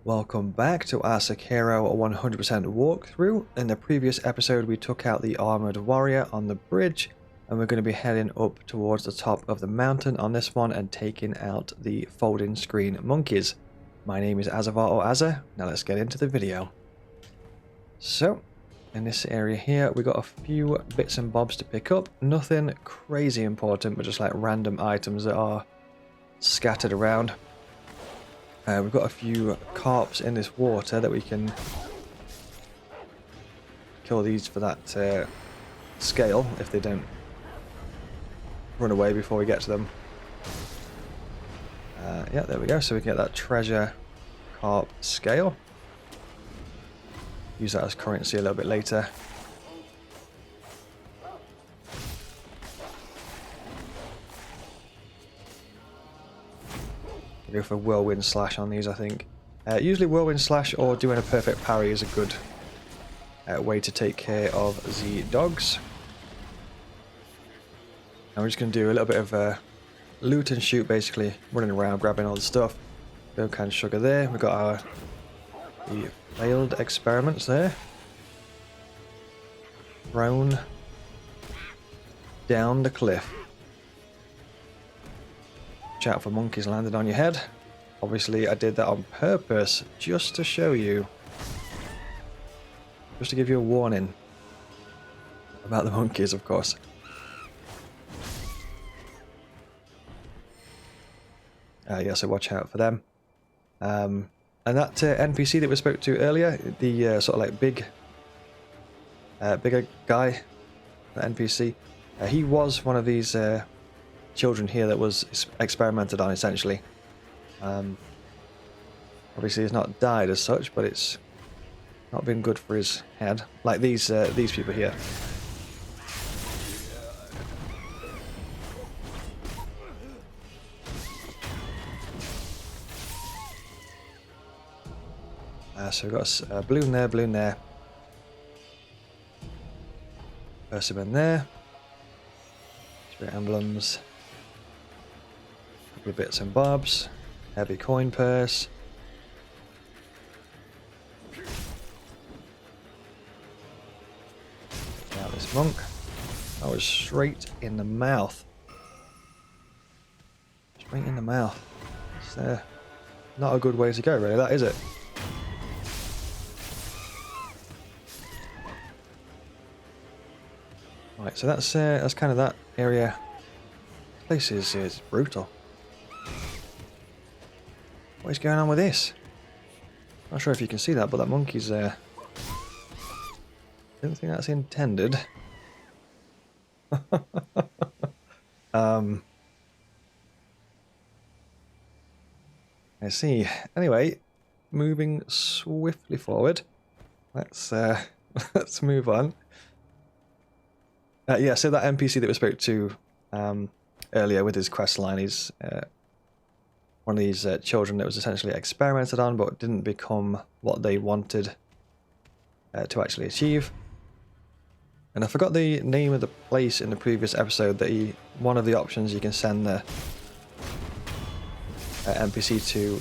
Welcome back to our Sekiro 100% walkthrough. In the previous episode we took out the armored warrior on the bridge and we're going to be heading up towards the top of the mountain on this one and taking out the folding screen monkeys. My name is Azzavhar or Azza. Now let's get into the video. So, in this area here we got a few bits and bobs to pick up. Nothing crazy important, but just like random items that are scattered around. We've got a few carps in this water that we can kill these for that scale if they don't run away before we get to them. Yeah, there we go. So we can get that treasure carp scale. Use that as currency a little bit later. Go for whirlwind slash on these, I think. Usually whirlwind slash or doing a perfect parry is a good way to take care of the dogs. And we're just going to do a little bit of loot and shoot, basically running around grabbing all the stuff. Milk can sugar there. We've got the failed experiments there. Thrown down the cliff. Watch out for monkeys landed on your head. Obviously I did that on purpose just to show you. Just to give you a warning about the monkeys, of course. Yeah, so watch out for them. And that NPC that we spoke to earlier, the sort of like bigger guy, the NPC, he was one of these children here that was experimented on, essentially. Obviously he's not died as such, but it's not been good for his head, like these people here. So we've got a balloon there, persimmon there, spirit emblems. Couple of bits and bobs, heavy coin purse. Now this monk, that was straight in the mouth. Straight in the mouth. It's not a good way to go, really. That is it. Right, so that's kind of that area. This place is brutal. What is going on with this? Not sure if you can see that, but that monkey's there. Don't think that's intended. I see. Anyway, moving swiftly forward. Let's let's move on. Yeah, so that NPC that we spoke to earlier with his quest line is one of these children that was essentially experimented on but didn't become what they wanted to actually achieve. And I forgot the name of the place in the previous episode that one of the options you can send the NPC to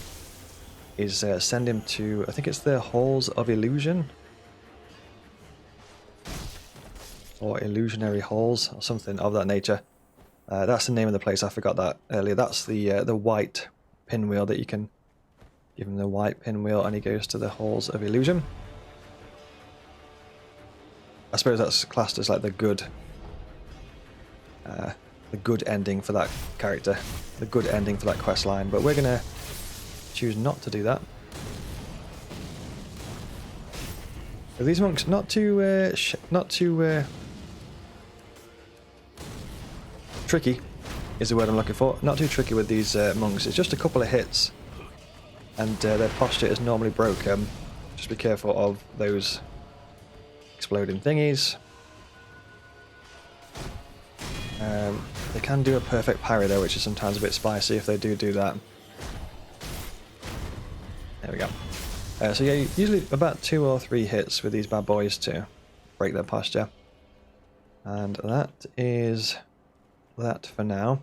is send him to, I think it's the Halls of Illusion. Or Illusionary Halls, or something of that nature. That's the name of the place, I forgot that earlier. That's the white pinwheel that you can give him the white pinwheel and he goes to the Halls of Illusion. I suppose that's classed as like the good ending for that character, the good ending for that quest line, but we're gonna choose not to do that. Are these monks not too tricky is the word I'm looking for. Not too tricky with these monks. It's just a couple of hits and their posture is normally broken. Just be careful of those exploding thingies. They can do a perfect parry though, which is sometimes a bit spicy if they do that. There we go. So yeah, usually about 2 or 3 hits with these bad boys to break their posture. And that is that for now.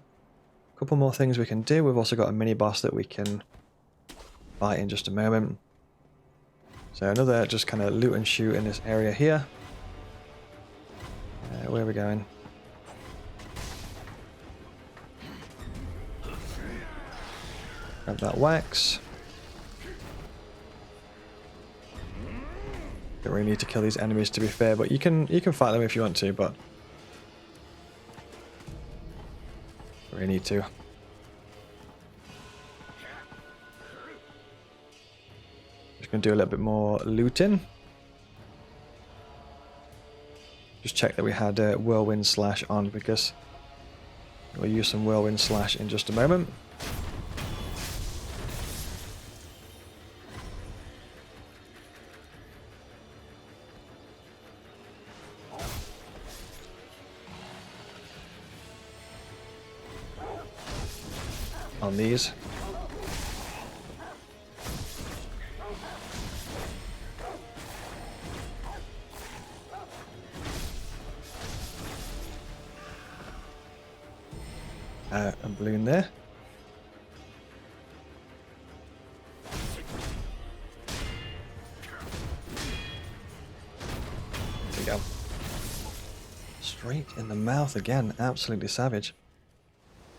A couple more things we can do. We've also got a mini boss that we can fight in just a moment. So another just kind of loot and shoot in this area here. Where are we going? Grab that wax. Don't really need to kill these enemies to be fair, but you can fight them if you want to, but don't really need to. Just gonna do a little bit more looting. Just check that we had Whirlwind Slash on, because we'll use some Whirlwind Slash in just a moment. On these. A balloon there. There we go. Straight in the mouth again, absolutely savage.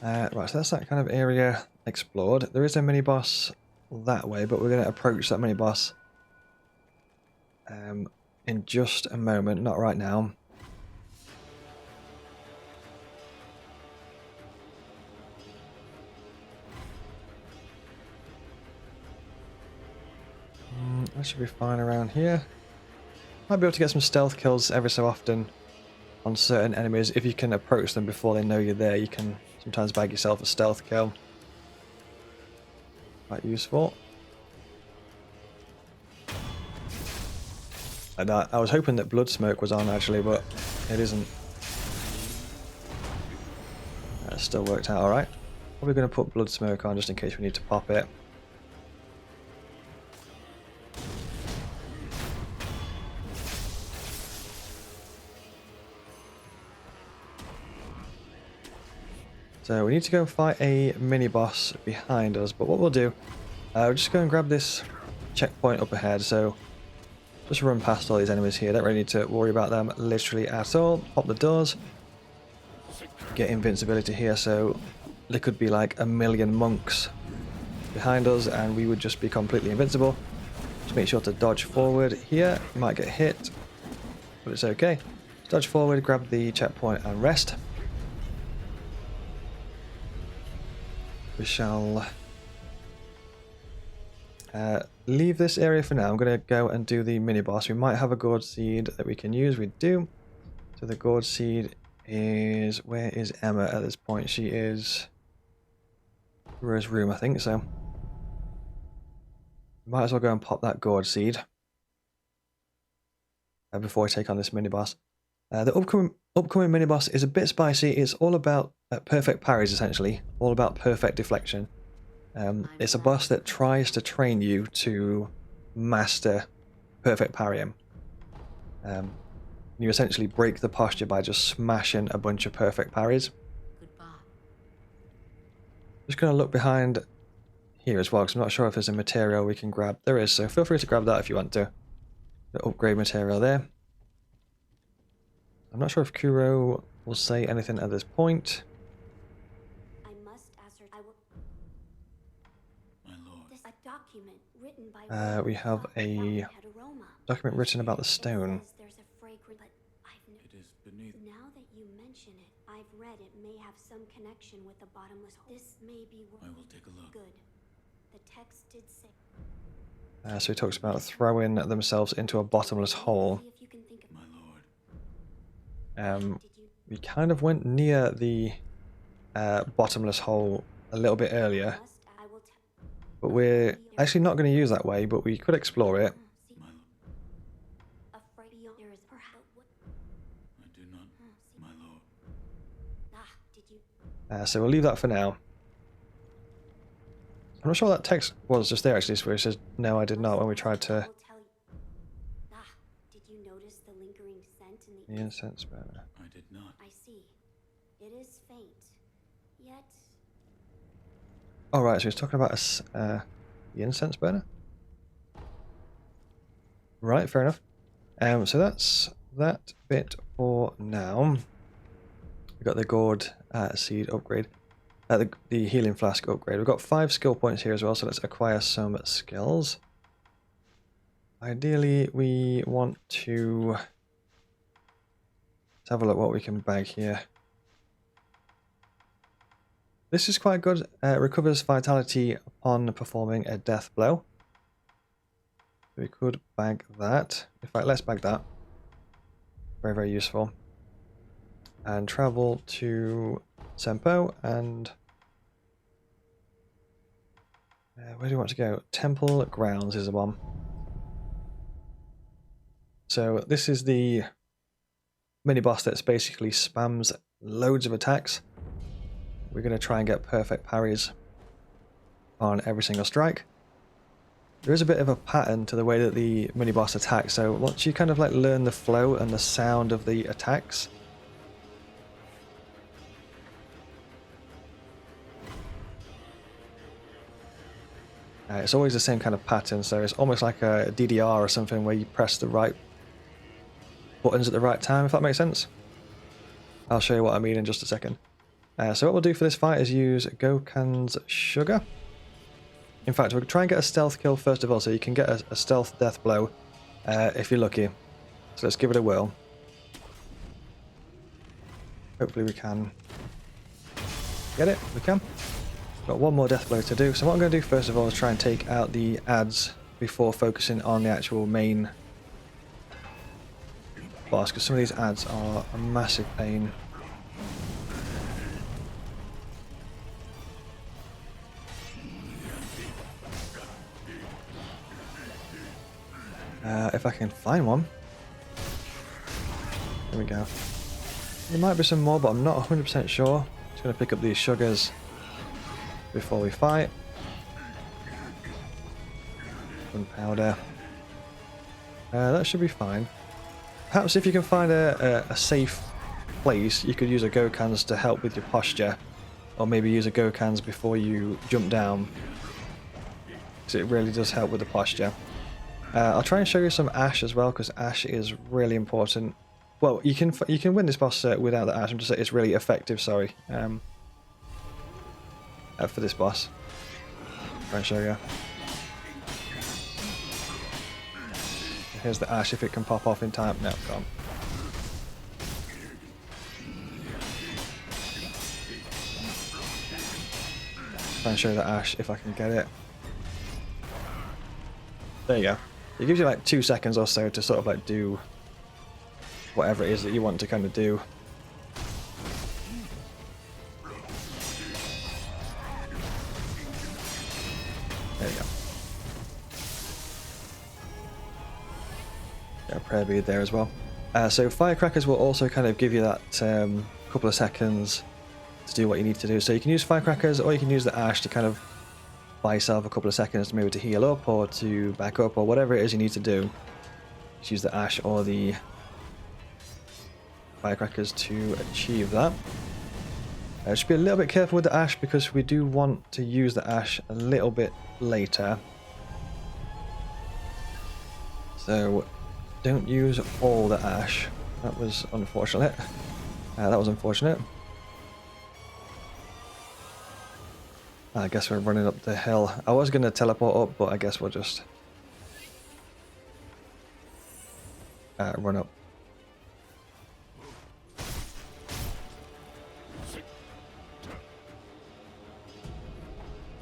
Right, so that's that kind of area explored. There is a mini boss that way, but we're going to approach that mini boss in just a moment, not right now. That should be fine around here. Might be able to get some stealth kills every so often on certain enemies. If you can approach them before they know you're there, you can sometimes bag yourself a stealth kill. Quite useful. And I was hoping that blood smoke was on actually, but it isn't. That still worked out alright. Probably going to put blood smoke on just in case we need to pop it. So we need to go fight a mini-boss behind us, but what we'll do, we'll just go and grab this checkpoint up ahead, so just run past all these enemies here, don't really need to worry about them literally at all. Pop the doors, get invincibility here, so there could be like a million monks behind us and we would just be completely invincible. Just make sure to dodge forward here, you might get hit, but it's okay. Just dodge forward, grab the checkpoint and rest. We shall leave this area for now. I'm going to go and do the mini-boss. We might have a Gourd Seed that we can use. We do. So the Gourd Seed is... Where is Emma at this point? She is... Rose room, I think, so... Might as well go and pop that Gourd Seed before we take on this mini-boss. The upcoming mini-boss is a bit spicy. It's all about perfect parries, essentially. All about perfect deflection. It's a boss that tries to train you to master perfect parrying. You essentially break the posture by just smashing a bunch of perfect parries. Just going to look behind here as well, because I'm not sure if there's a material we can grab. There is, so feel free to grab that if you want to. The upgrade material there. I'm not sure if Kuro will say anything at this point. I must ascertain. My lord. This document written by We have a document written about the stone. There's a fragrant, but it is beneath. Now that you mention it, I've read it may have some connection with the bottomless hole. This may be. I will take a look. Good. The text did say. So he talks about throwing themselves into a bottomless hole. We kind of went near the bottomless hole a little bit earlier, but we're actually not going to use that way, but we could explore it. So we'll leave that for now. I'm not sure that text was just there actually, where it says, no, I did not, when we tried to... Did you notice the lingering scent in the incense burner? I did not. I see. It is faint, yet... Oh right, so he's talking about the incense burner? Right, fair enough. So that's that bit for now. We got the Gourd Seed upgrade. The healing flask upgrade. We've got 5 skill points here as well, so let's acquire some skills. Ideally, we want to... Let's have a look what we can bag here. This is quite good. Recovers vitality upon performing a death blow. We could bag that. In fact, let's bag that. Very, very useful. And travel to Sempo and... where do you want to go? Temple Grounds is the one. So this is the mini-boss that basically spams loads of attacks. We're going to try and get perfect parries on every single strike. There is a bit of a pattern to the way that the mini-boss attacks, so once you kind of like learn the flow and the sound of the attacks, it's always the same kind of pattern, so it's almost like a DDR or something where you press the right buttons at the right time, if that makes sense. I'll show you what I mean in just a second. So what we'll do for this fight is use Gokhan's Sugar. In fact, we'll try and get a stealth kill first of all, so you can get a stealth death blow if you're lucky. So let's give it a whirl. Hopefully we can get it. We can. Got one more death blow to do. So what I'm going to do first of all is try and take out the adds before focusing on the actual main boss, because some of these adds are a massive pain. If I can find one. There we go. There might be some more, but I'm not 100% sure. Just going to pick up these sugars before we fight. Gunpowder. That should be fine. Perhaps if you can find a safe place, you could use a Gokhan's to help with your posture. Or maybe use a Gokhan's before you jump down, because it really does help with the posture. I'll try and show you some ash as well, because ash is really important. Well, you can win this boss without the ash. I'm just saying it's really effective. Sorry, for this boss. Try and show you. Here's the ash if it can pop off in time. No, it can't. Try and show you the ash if I can get it. There you go. It gives you like 2 seconds or so to sort of like do whatever it is that you want to kind of do. There you go. Got a prayer bead there as well. So firecrackers will also kind of give you that couple of seconds to do what you need to do. So you can use firecrackers, or you can use the ash to kind of buy yourself a couple of seconds, maybe to heal up or to back up or whatever it is you need to do. Just use the ash or the firecrackers to achieve that. Just be a little bit careful with the ash, because we do want to use the ash a little bit later. So don't use all the ash. That was unfortunate. That was unfortunate. I guess we're running up the hill. I was going to teleport up, but I guess we'll just run up.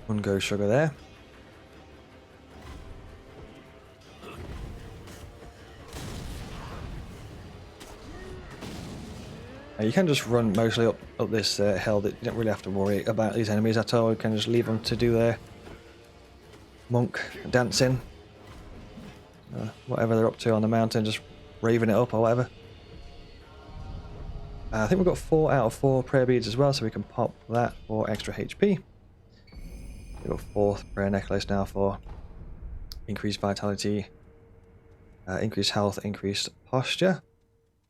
One go sugar there. You can just run mostly up this hill. That you don't really have to worry about these enemies at all. You can just leave them to do their monk dancing. Whatever they're up to on the mountain, just raving it up or whatever. I think we've got 4 out of 4 prayer beads as well, so we can pop that for extra HP. We've got 4th prayer necklace now for increased vitality, increased health, increased posture.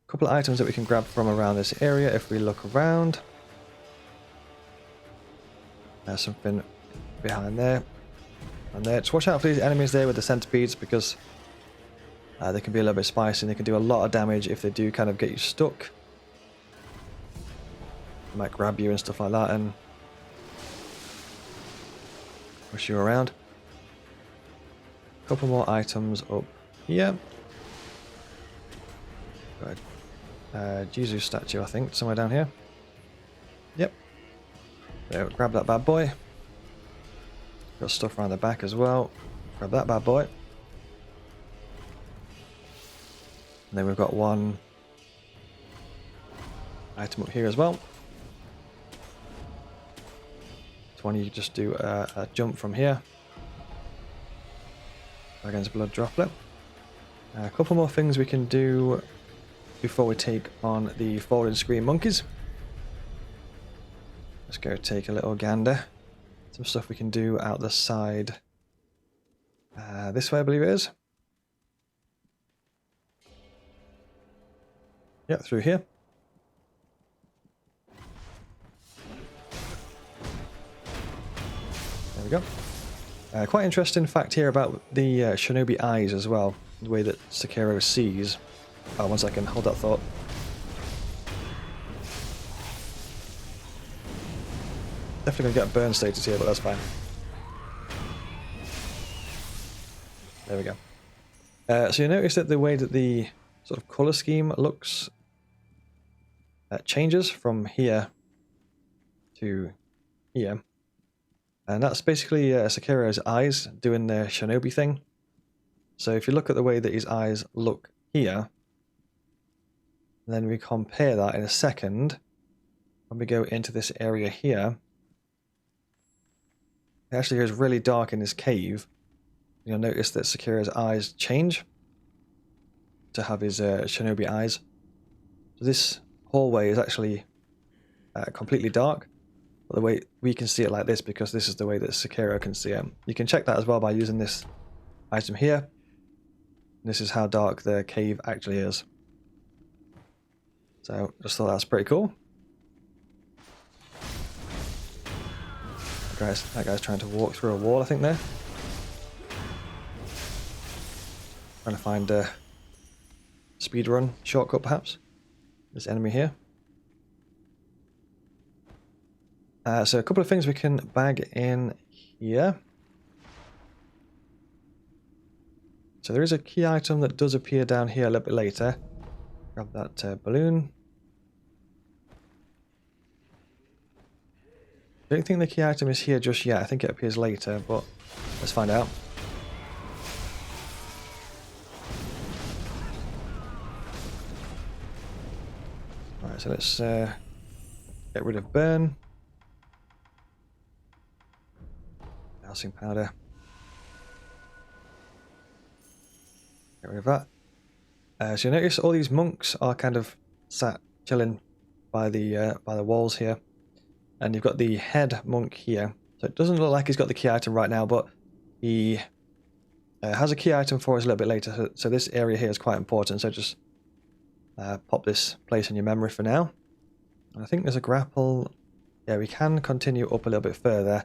Couple of items that we can grab from around this area if we look around. There's something behind there. And there. Just watch out for these enemies there with the centipedes, because They can be a little bit spicy and they can do a lot of damage if they do kind of get you stuck. They might grab you and stuff like that and push you around. A couple more items up here. Got a Jesus statue, I think, somewhere down here. Yep. There, grab that bad boy. Got stuff around the back as well. Grab that bad boy. And then we've got one item up here as well. It's one you just do a jump from here. Dragon's blood droplet. A couple more things we can do before we take on the folding screen monkeys. Let's go take a little gander. Some stuff we can do out the side. This way, I believe it is. Yep, through here. There we go. Quite interesting fact here about the shinobi eyes as well. The way that Sekiro sees. Oh, 1 second, hold that thought. Definitely gonna get burn status here, but that's fine. There we go. So you notice that the way that the sort of color scheme looks changes from here to here. And that's basically Sekiro's eyes doing their shinobi thing. So if you look at the way that his eyes look here, then we compare that in a second. When we go into this area here, it actually goes really dark in this cave. You'll notice that Sekiro's eyes change to have his shinobi eyes. So this hallway is actually completely dark. But the way we can see it like this, because this is the way that Sekiro can see it. You can check that as well by using this item here. This is how dark the cave actually is. So just thought that's pretty cool. That guy's trying to walk through a wall, I think, there. Trying to find a speedrun shortcut, perhaps. This enemy here. So a couple of things we can bag in here. So there is a key item that does appear down here a little bit later. Grab that balloon. I don't think the key item is here just yet. I think it appears later, but let's find out. Alright, so let's get rid of burn. Dousing powder. Get rid of that. So you notice all these monks are kind of sat chilling by the walls here. And you've got the head monk here. So it doesn't look like he's got the key item right now, but he has a key item for us a little bit later. So this area here is quite important. So just pop this place in your memory for now. And I think there's a grapple. Yeah, we can continue up a little bit further.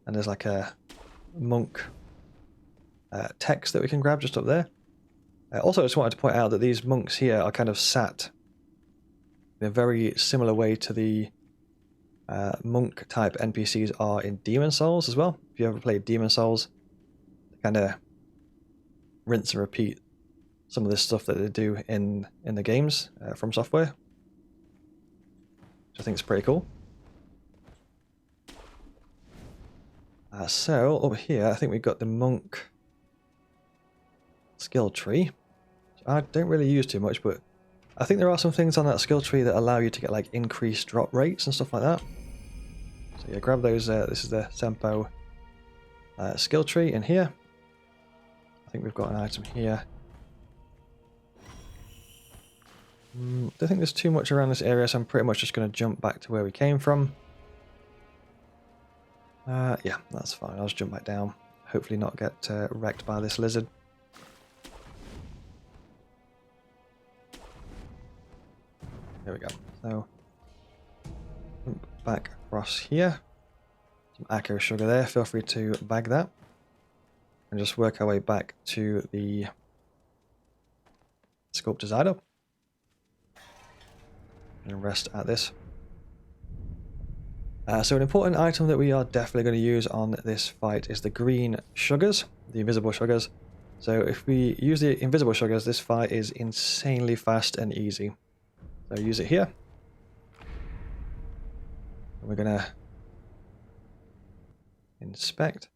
And there's like a monk text that we can grab just up there. Also, I just wanted to point out that these monks here are kind of sat in a very similar way to the monk type NPCs are in Demon Souls as well. If you ever played Demon Souls, they kind of rinse and repeat some of this stuff that they do in the games from Software, which I think is pretty cool. So over here, I think we've got the monk skill tree, which I don't really use too much, but I think there are some things on that skill tree that allow you to get like increased drop rates and stuff like that. So yeah, grab those. This is the Senpo skill tree in here. I think we've got an item here. Don't think there's too much around this area, so I'm pretty much just going to jump back to where we came from. Yeah, that's fine. I'll just jump back down. Hopefully not get wrecked by this lizard. There we go. So, jump back across here. Some Acco sugar there. Feel free to bag that. And just work our way back to the sculptor's idol. And rest at this. So an important item that we are definitely going to use on this fight is the green sugars, the invisible sugars. So if we use the invisible sugars, this fight is insanely fast and easy. So use it here. And we're going to inspect.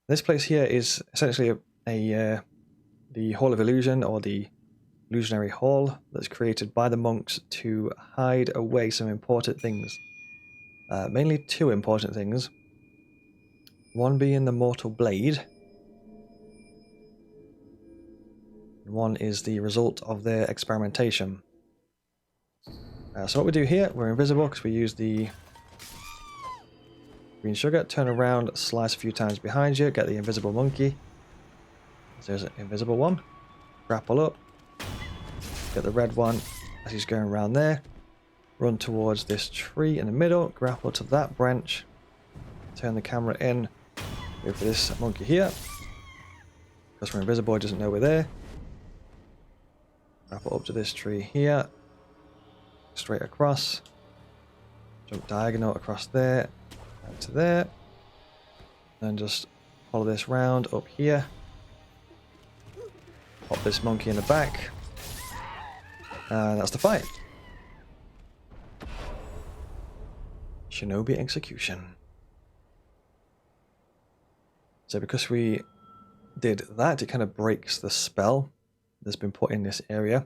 This place here is essentially the Hall of Illusion, or the illusionary hall that's created by the monks to hide away some important things. Mainly two important things. One being the mortal blade. One is the result of their experimentation. So what we do here, we're invisible because we use the green sugar. Turn around, slice a few times behind you, get the invisible monkey. There's an invisible one. Grapple up. Get the red one as he's going around there. Run towards this tree in the middle. Grapple to that branch. Turn the camera in. Go for this monkey here. Because we're invisible, he doesn't know we're there. Grapple up to this tree here. Straight across. Jump diagonal across there. And to there. And just follow this round up here. Pop this monkey in the back. And that's the fight. Shinobi execution. So because we did that, it kind of breaks the spell that's been put in this area.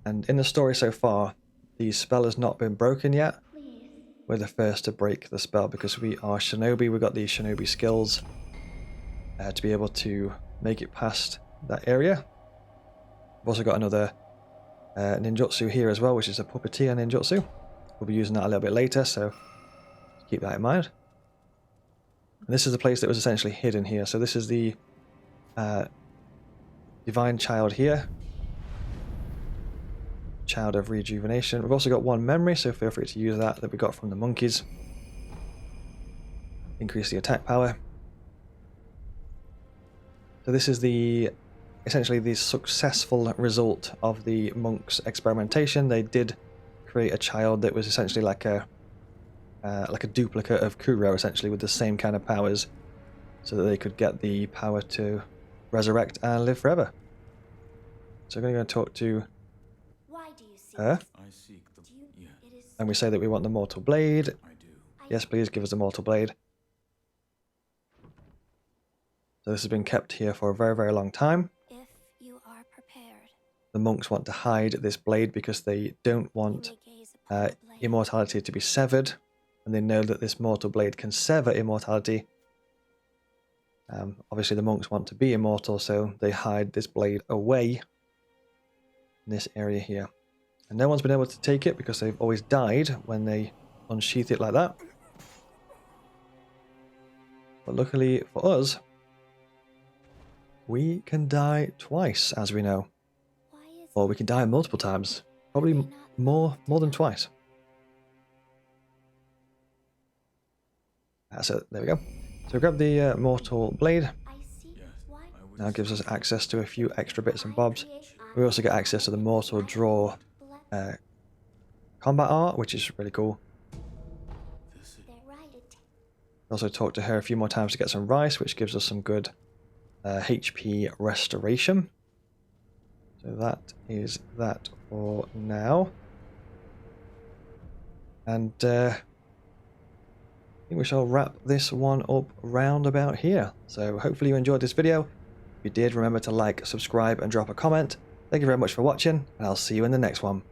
And in the story so far, the spell has not been broken yet. We're the first to break the spell because we are shinobi. We've got these shinobi skills to be able to make it past that area. We've also got another ninjutsu here as well, which is a puppeteer ninjutsu. We'll be using that a little bit later, so keep that in mind. And this is the place that was essentially hidden here. So this is the divine child here. Child of rejuvenation. We've also got one memory, so feel free to use that we got from the monkeys. Increase the attack power. So this is essentially the successful result of the monks' experimentation. They did create a child that was essentially like a duplicate of Kuro, essentially with the same kind of powers, so that they could get the power to resurrect and live forever. So we're going to talk to her, and we say that we want the mortal blade. Yes, please give us the mortal blade. So this has been kept here for a very, very long time. If you are prepared. The monks want to hide this blade because they don't want immortality to be severed, and they know that this mortal blade can sever immortality. Obviously the monks want to be immortal, so they hide this blade away in this area here. And no one's been able to take it because they've always died when they unsheath it like that. But luckily for us, we can die twice, as we know. Or we can die multiple times. Probably more than twice. That's it. There we go. So we grab the mortal blade. Now it gives us access to a few extra bits and bobs. We also get access to the mortal draw combat art, which is really cool. Also talk to her a few more times to get some rice, which gives us some good HP restoration. So that is that for now. And I think we shall wrap this one up round about here. So hopefully you enjoyed this video. If you did, remember to like, subscribe and drop a comment. Thank you very much for watching, and I'll see you in the next one.